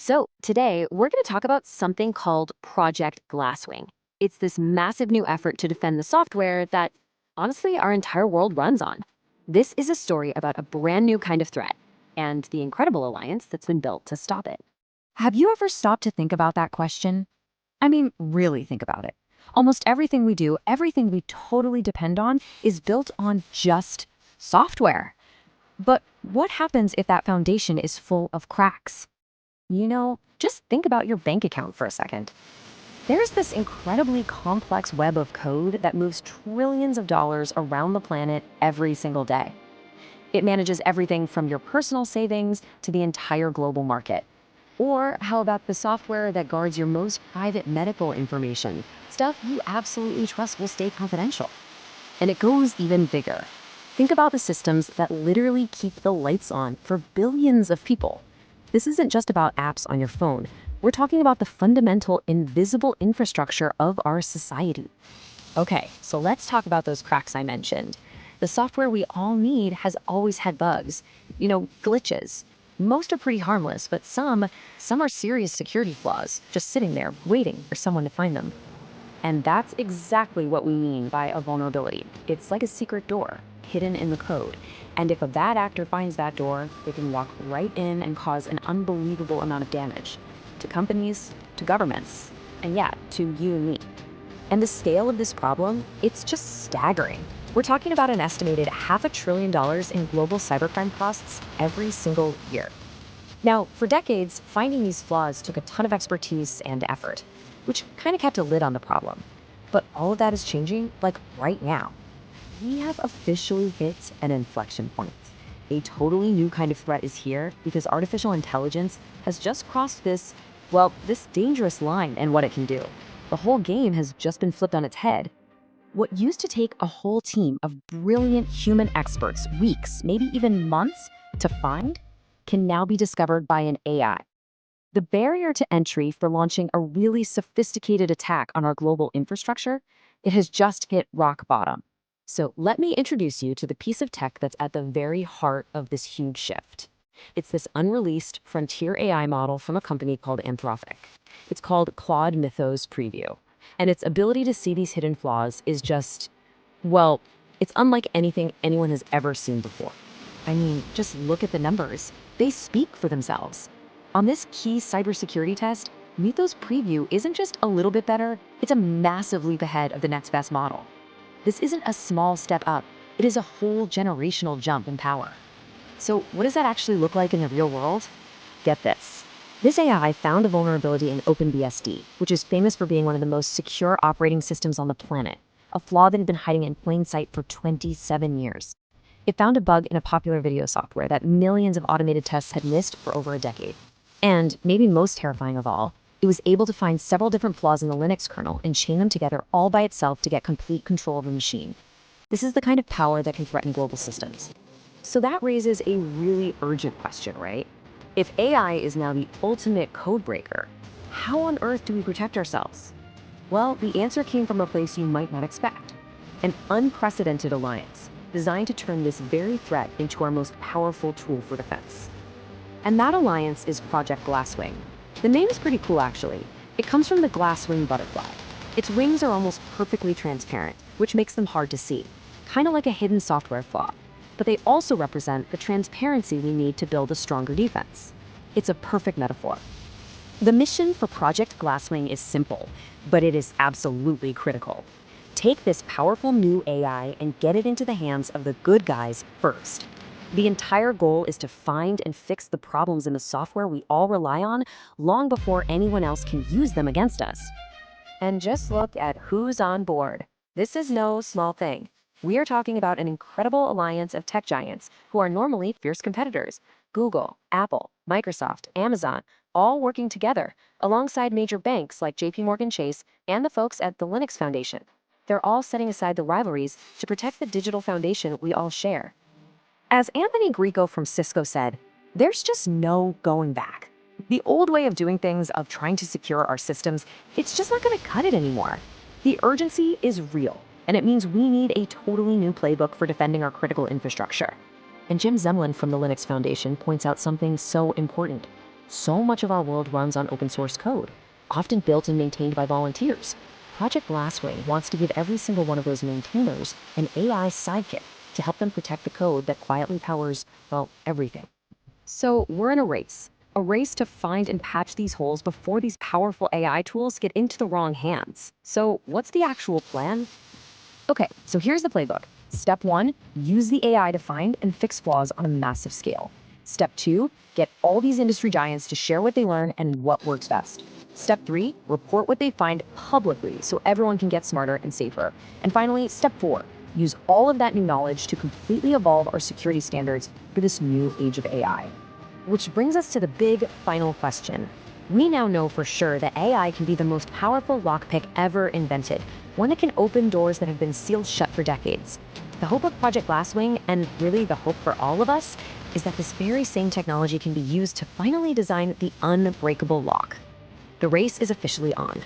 So, today we're going to talk about something called Project Glasswing. It's this massive new effort to defend the software that, honestly, our entire world runs on. This is a story about a brand new kind of threat and the incredible alliance that's been built to stop it. Have you ever stopped to think about that question? I mean, really think about it. Almost everything we do, everything we totally depend on, is built on just software. But what happens if that foundation is full of cracks? Just think about your bank account for a second. There's this incredibly complex web of code that moves trillions of dollars around the planet every single day. It manages everything from your personal savings to the entire global market. Or how about the software that guards your most private medical information? Stuff you absolutely trust will stay confidential. And it goes even bigger. Think about the systems that literally keep the lights on for billions of people. This isn't just about apps on your phone. We're talking about the fundamental invisible infrastructure of our society. Okay, so let's talk about those cracks I mentioned. The software we all need has always had bugs, glitches. Most are pretty harmless, but some are serious security flaws, just sitting there waiting for someone to find them. And that's exactly what we mean by a vulnerability. It's like a secret door, hidden in the code. And if a bad actor finds that door, they can walk right in and cause an unbelievable amount of damage to companies, to governments, and yeah, to you and me. And the scale of this problem, it's just staggering. We're talking about an estimated $500 billion in global cybercrime costs every single year. Now, for decades, finding these flaws took a ton of expertise and effort, which kind of kept a lid on the problem. But all of that is changing, like right now. We have officially hit an inflection point. A totally new kind of threat is here because artificial intelligence has just crossed this dangerous line and what it can do. The whole game has just been flipped on its head. What used to take a whole team of brilliant human experts weeks, maybe even months, to find, can now be discovered by an AI. The barrier to entry for launching a really sophisticated attack on our global infrastructure, it has just hit rock bottom. So let me introduce you to the piece of tech that's at the very heart of this huge shift. It's this unreleased frontier AI model from a company called Anthropic. It's called Claude Mythos Preview. And its ability to see these hidden flaws is it's unlike anything anyone has ever seen before. I mean, just look at the numbers. They speak for themselves. On this key cybersecurity test, Mythos Preview isn't just a little bit better, it's a massive leap ahead of the next best model. This isn't a small step up, it is a whole generational jump in power. So what does that actually look like in the real world? Get this. This AI found a vulnerability in OpenBSD, which is famous for being one of the most secure operating systems on the planet, a flaw that had been hiding in plain sight for 27 years. It found a bug in a popular video software that millions of automated tests had missed for over a decade. And, maybe most terrifying of all, it was able to find several different flaws in the Linux kernel and chain them together all by itself to get complete control of the machine. This is the kind of power that can threaten global systems. So that raises a really urgent question, right? If AI is now the ultimate code breaker, how on earth do we protect ourselves? Well, the answer came from a place you might not expect. An unprecedented alliance designed to turn this very threat into our most powerful tool for defense. And that alliance is Project Glasswing. The name is pretty cool, actually. It comes from the glasswing butterfly. Its wings are almost perfectly transparent, which makes them hard to see, kind of like a hidden software flaw. But they also represent the transparency we need to build a stronger defense. It's a perfect metaphor. The mission for Project Glasswing is simple, but it is absolutely critical. Take this powerful new AI and get it into the hands of the good guys first. The entire goal is to find and fix the problems in the software we all rely on long before anyone else can use them against us. And just look at who's on board. This is no small thing. We are talking about an incredible alliance of tech giants who are normally fierce competitors. Google, Apple, Microsoft, Amazon, all working together alongside major banks like JP Chase and the folks at the Linux Foundation. They're all setting aside the rivalries to protect the digital foundation we all share. As Anthony Grieco from Cisco said, there's just no going back. The old way of doing things, of trying to secure our systems, it's just not going to cut it anymore. The urgency is real, and it means we need a totally new playbook for defending our critical infrastructure. And Jim Zemlin from the Linux Foundation points out something so important. So much of our world runs on open source code, often built and maintained by volunteers. Project Glasswing wants to give every single one of those maintainers an AI sidekick to help them protect the code that quietly powers, well, everything. So we're in a race to find and patch these holes before these powerful AI tools get into the wrong hands. So what's the actual plan? Okay, so here's the playbook. Step 1, use the AI to find and fix flaws on a massive scale. Step 2, get all these industry giants to share what they learn and what works best. Step 3, report what they find publicly so everyone can get smarter and safer. And finally, step 4, use all of that new knowledge to completely evolve our security standards for this new age of AI. Which brings us to the big final question. We now know for sure that AI can be the most powerful lockpick ever invented, one that can open doors that have been sealed shut for decades. The hope of Project Glasswing, and really the hope for all of us, is that this very same technology can be used to finally design the unbreakable lock. The race is officially on.